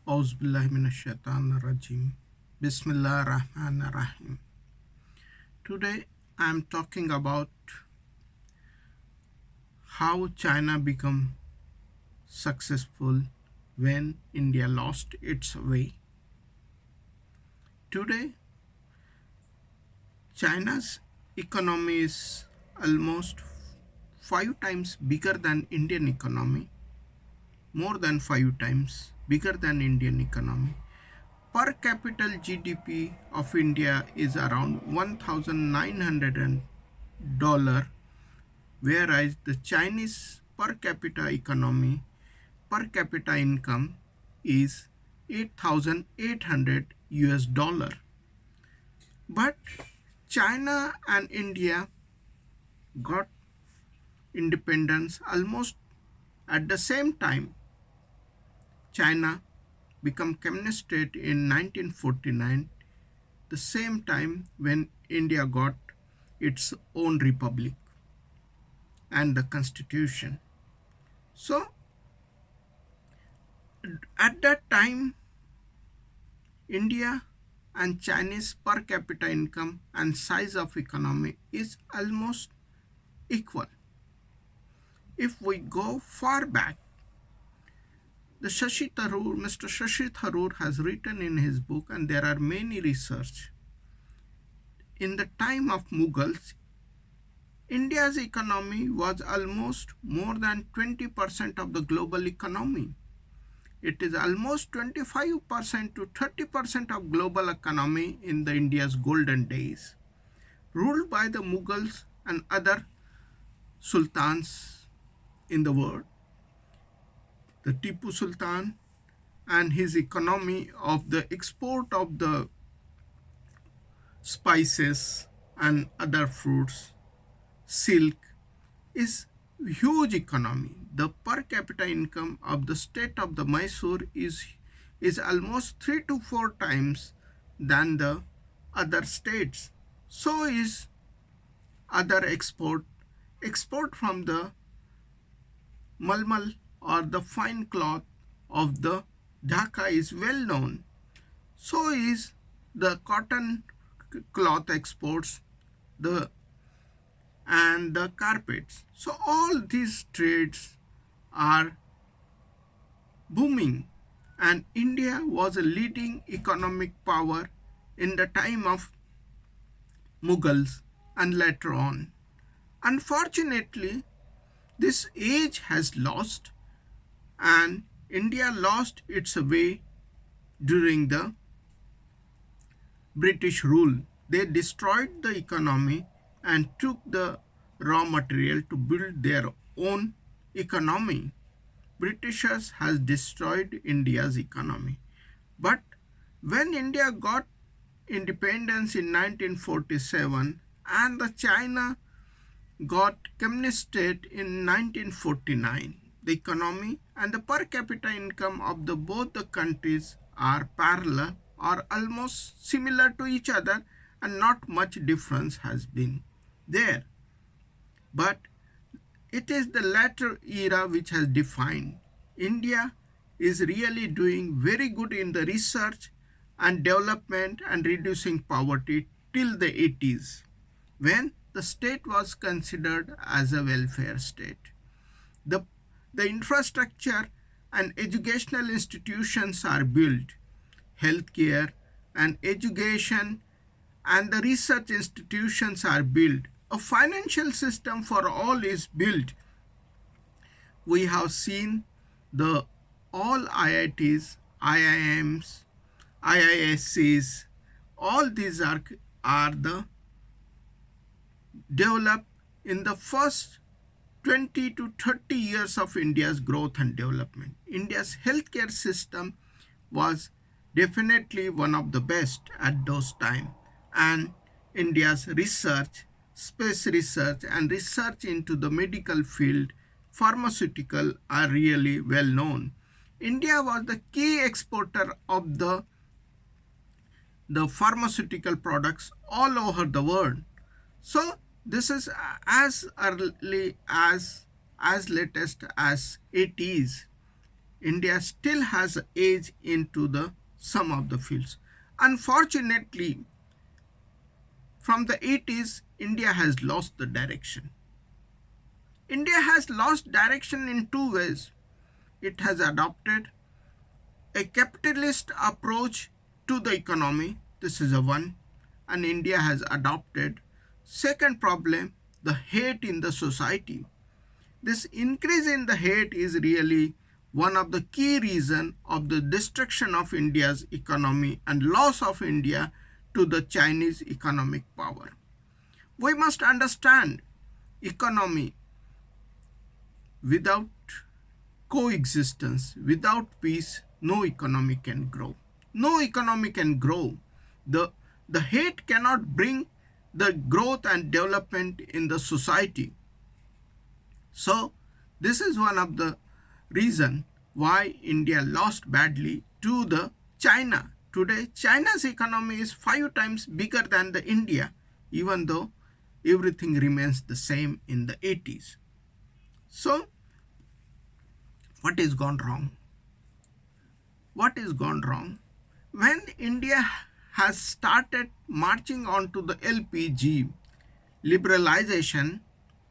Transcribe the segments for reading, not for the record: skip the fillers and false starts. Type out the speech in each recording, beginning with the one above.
Auzubillahiminash-shaytanir-rajim. Bismillah-ar-Rahman-ar-Rahim. Today I am talking about how China became successful when India lost its way. Today, China's economy is almost 5 times bigger than Indian economy, more than 5 times bigger than Indian economy. Per capita GDP of India is around $1,900, whereas the Chinese per capita per capita income is 8,800 US dollar. But China and India got independence almost at the same time. China became communist state in 1949, the same time when India got its own republic and the constitution. So at that time, India and Chinese per capita income and size of economy is almost equal. If we go far back, Mr. Shashi Tharoor has written in his book, and there are many research. In the time of Mughals, India's economy was almost more than 20% of the global economy. It is almost 25% to 30% of global economy in the India's golden days, ruled by the Mughals and other sultans in the world. The Tipu Sultan and his economy of the export of the spices and other fruits, silk, is huge economy. The per capita income of the state of the Mysore is almost 3 to 4 times than the other states. So is other export from the malmal or the fine cloth of the Dhaka is well known. So is the cotton cloth exports and the carpets. So all these trades are booming, and India was a leading economic power in the time of Mughals and later on. Unfortunately, this age has lost, and India lost its way during the British rule. They destroyed the economy and took the raw material to build their own economy. Britishers has destroyed India's economy. But when India got independence in 1947 and the China got communist state in 1949, the economy and the per capita income of both the countries are parallel or almost similar to each other, and not much difference has been there. But it is the latter era which has defined. India is really doing very good in the research and development and reducing poverty till the 80s, when the state was considered as a welfare state. The infrastructure and educational institutions are built, healthcare and education and the research institutions are built. A financial system for all is built. We have seen the all IITs, IIMs, IISCs, all these are the developed in the first 20 to 30 years of India's growth and development. India's healthcare system was definitely one of the best at those time, and India's research, space research and research into the medical field, pharmaceutical are really well known. India was the key exporter of the pharmaceutical products all over the world. So this is as early as latest as 80s. India still has an edge into the some of the fields. Unfortunately, from the 80s, India has lost the direction. India has lost direction in two ways. It has adopted a capitalist approach to the economy. This is a one. And India has adopted. Second problem, the hate in the society. This increase in the hate is really one of the key reasons of the destruction of India's economy and loss of India to the Chinese economic power. We must understand economy without coexistence, without peace, no economy can grow. No economy can grow. The, the hate cannot bring the growth and development in the society. So this is one of the reason why India lost badly to the China. Today, China's economy is 5 times bigger than the India, even though everything remains the same in the 80s. So, what is gone wrong? What is gone wrong? When India has started marching on to the LPG, liberalization,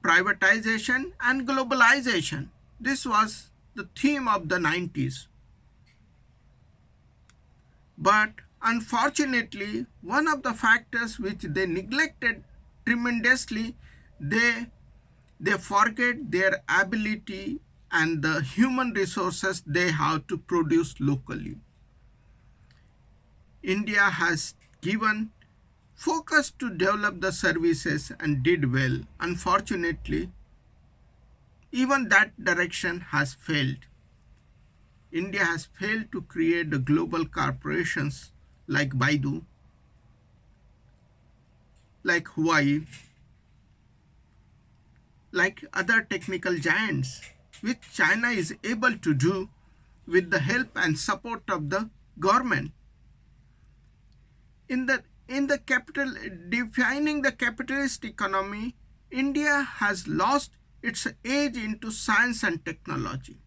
privatization, and globalization. This was the theme of the 90s. But unfortunately, one of the factors which they neglected tremendously, they forget their ability and the human resources they have to produce locally. India has given focus to develop the services and did well. Unfortunately, even that direction has failed. India has failed to create the global corporations like Baidu, like Huawei, like other technical giants, which China is able to do with the help and support of the government. In the capital defining the capitalist economy, India has lost its edge into science and technology.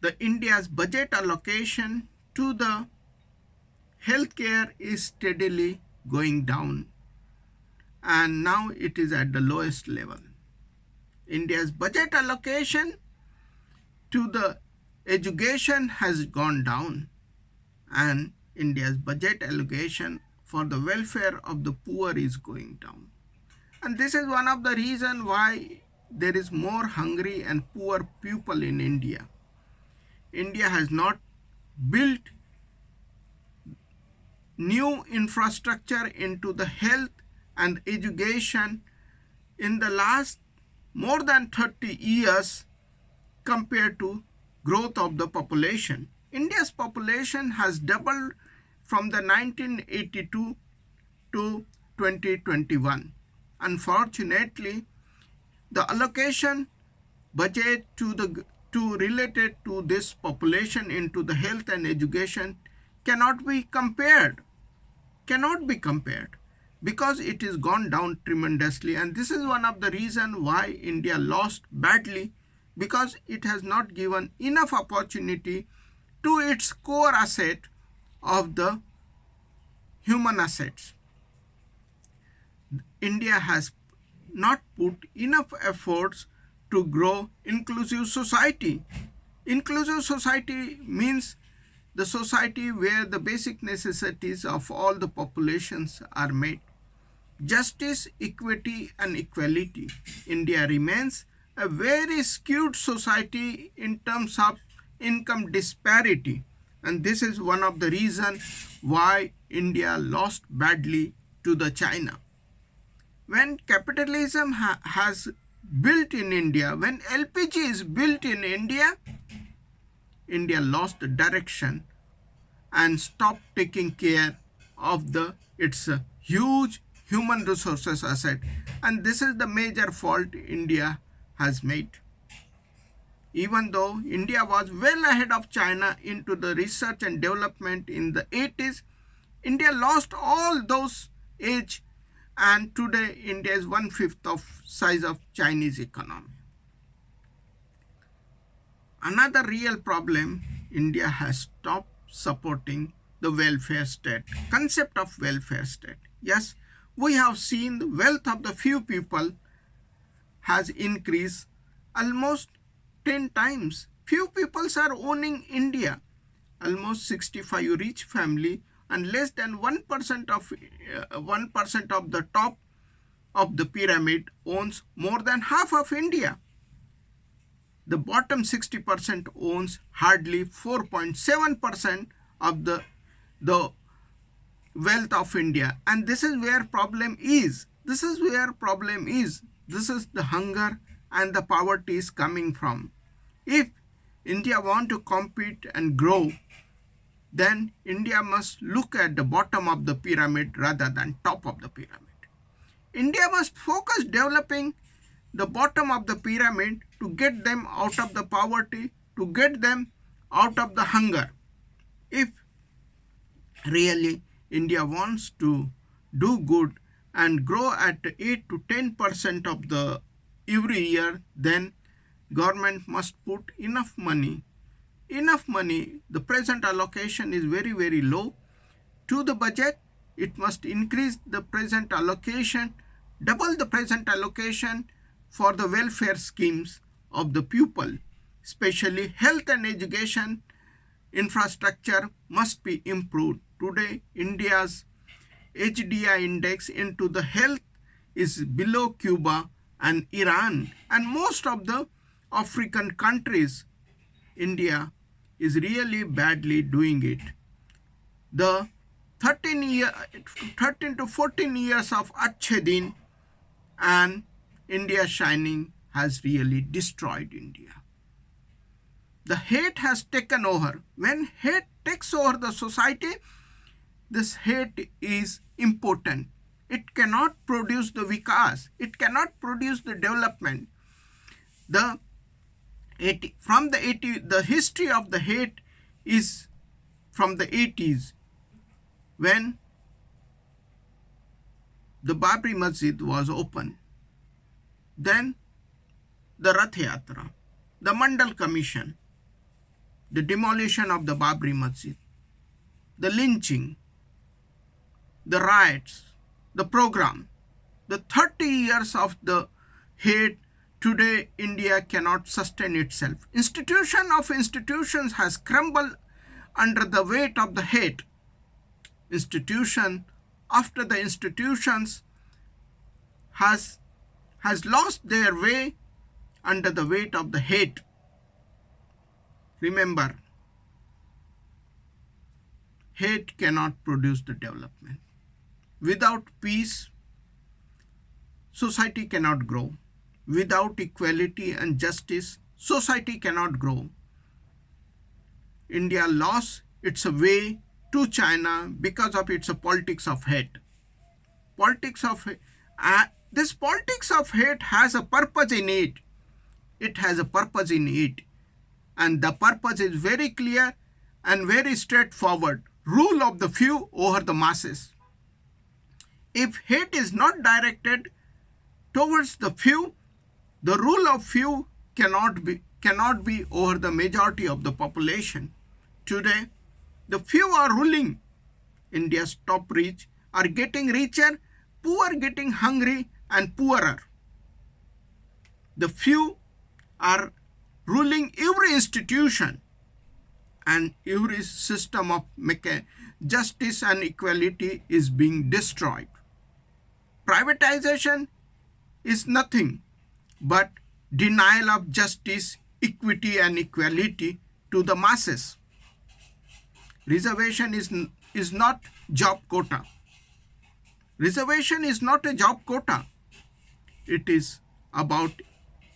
The India's budget allocation to the healthcare is steadily going down, and now it is at the lowest level. India's budget allocation to the education has gone down, and India's budget allocation for the welfare of the poor is going down. And this is one of the reasons why there is more hungry and poor people in India. India has not built new infrastructure into the health and education in the last more than 30 years compared to growth of the population. India's population has doubled from the 1982 to 2021. Unfortunately, the allocation budget to related to this population into the health and education cannot be compared because it is gone down tremendously, and this is one of the reasons why India lost badly, because it has not given enough opportunity to its core asset of the human assets. India has not put enough efforts to grow inclusive society. Inclusive society means the society where the basic necessities of all the populations are met. Justice, equity, and equality. India remains a very skewed society in terms of income disparity, and this is one of the reasons why India lost badly to the China. When capitalism has built in India, when LPG is built in India, India lost the direction and stopped taking care of its huge human resources asset, and this is the major fault India has made. Even though India was well ahead of China into the research and development in the 80s, India lost all those edge, and today India is 1/5 of size of Chinese economy. Another real problem, India has stopped supporting the welfare state, concept of welfare state. Yes, we have seen the wealth of the few people has increased almost 10 times. Few people are owning India. Almost 65 rich family and less than 1% of the top of the pyramid owns more than half of India. The bottom 60% owns hardly 4.7% of the wealth of India. And this is where problem is. This is where problem is. This is the hunger and the poverty is coming from. If India want to compete and grow, then India must look at the bottom of the pyramid rather than top of the pyramid. India must focus developing the bottom of the pyramid to get them out of the poverty, to get them out of the hunger. If really India wants to do good and grow at 8 to 10% of the every year, then government must put enough money. Enough money. The present allocation is very, very low to the budget. It must increase the present allocation, double the present allocation for the welfare schemes of the people, especially health and education infrastructure must be improved. Today, India's HDI index into the health is below Cuba and Iran and most of the African countries. India is really badly doing it. The 13 to 14 years of Achhe Din and India shining has really destroyed India. The hate has taken over. When hate takes over the society, this hate is important. It cannot produce the vikas. It cannot produce the development. The history of the hate is from the 80s when the Babri Masjid was open. Then the Rath Yatra, the Mandal Commission, the demolition of the Babri Masjid, the lynching, the riots, the program, the 30 years of the hate. Today, India cannot sustain itself. Institution of institutions has crumbled under the weight of the hate. Institution after the institutions has lost their way under the weight of the hate. Remember, hate cannot produce the development. Without peace, society cannot grow. Without equality and justice, society cannot grow. India lost its way to China because of its politics of hate. This politics of hate has a purpose in it. It has a purpose in it. And the purpose is very clear and very straightforward. Rule of the few over the masses. If hate is not directed towards the few, the rule of few cannot be over the majority of the population. Today, the few are ruling. India's top rich are getting richer, poor getting hungry and poorer. The few are ruling every institution and every system of justice and equality is being destroyed. Privatization is nothing but denial of justice, equity and equality to the masses. Reservation is not job quota. Reservation is not a job quota. It is about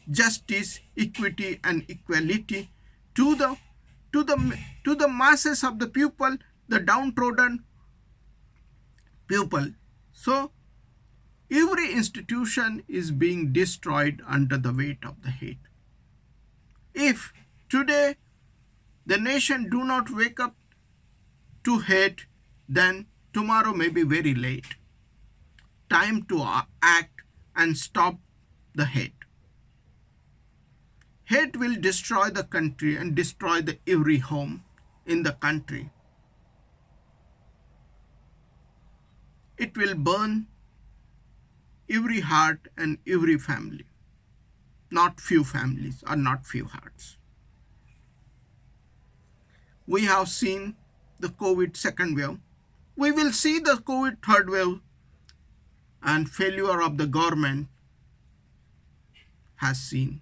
justice, equity and equality to the masses of the people, the downtrodden people. So every institution is being destroyed under the weight of the hate. If today the nation do not wake up to hate, then tomorrow may be very late. Time to act and stop the hate. Hate will destroy the country and destroy every home in the country. It will burn every heart and every family, not few families or not few hearts. We have seen the COVID second wave. We will see the COVID third wave, and failure of the government has seen.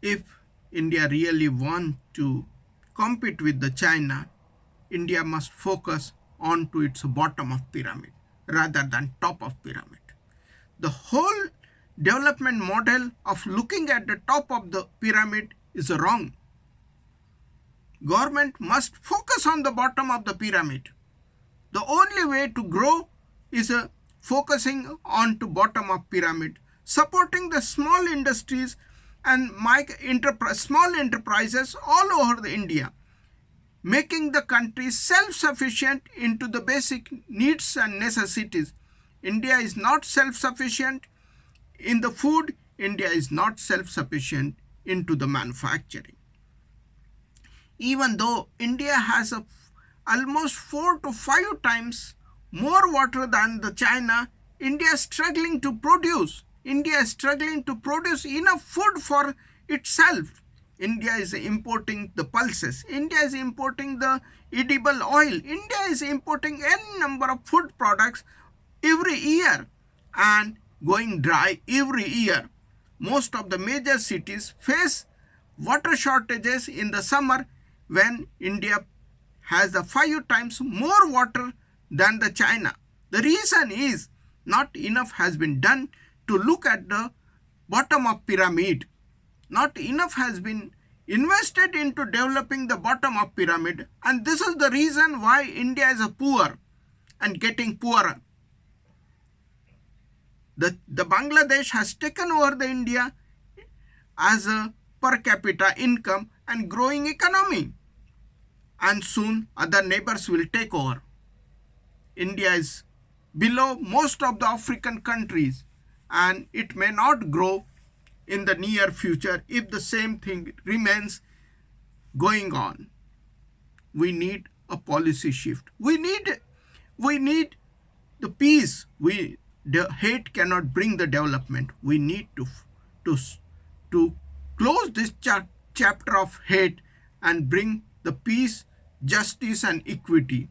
If India really wants to compete with the China, India must focus on to its bottom of pyramid rather than top of pyramid. The whole development model of looking at the top of the pyramid is wrong. Government must focus on the bottom of the pyramid. The only way to grow is focusing on to bottom of pyramid, supporting the small industries and small enterprises all over the India, making the country self-sufficient into the basic needs and necessities. India is not self-sufficient in the food. India is not self-sufficient into the manufacturing. Even though India has almost 4 to 5 times more water than the China, India is struggling to produce. India is struggling to produce enough food for itself. India is importing the pulses. India is importing the edible oil. India is importing any number of food products every year and going dry every year. Most of the major cities face water shortages in the summer when India has the 5 times more water than the China. The reason is not enough has been done to look at the bottom of pyramid. Not enough has been invested into developing the bottom of pyramid, and this is the reason why India is poor and getting poorer. The Bangladesh has taken over the India as a per capita income and growing economy, and soon other neighbors will take over. India is below most of the African countries, and it may not grow in the near future if the same thing remains going on. We need a policy shift. We need the peace. The hate cannot bring the development. We need to close this chapter of hate and bring the peace, justice, and equality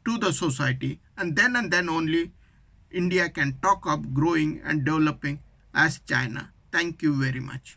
to the society, and then only India can talk of growing and developing as China. Thank you very much.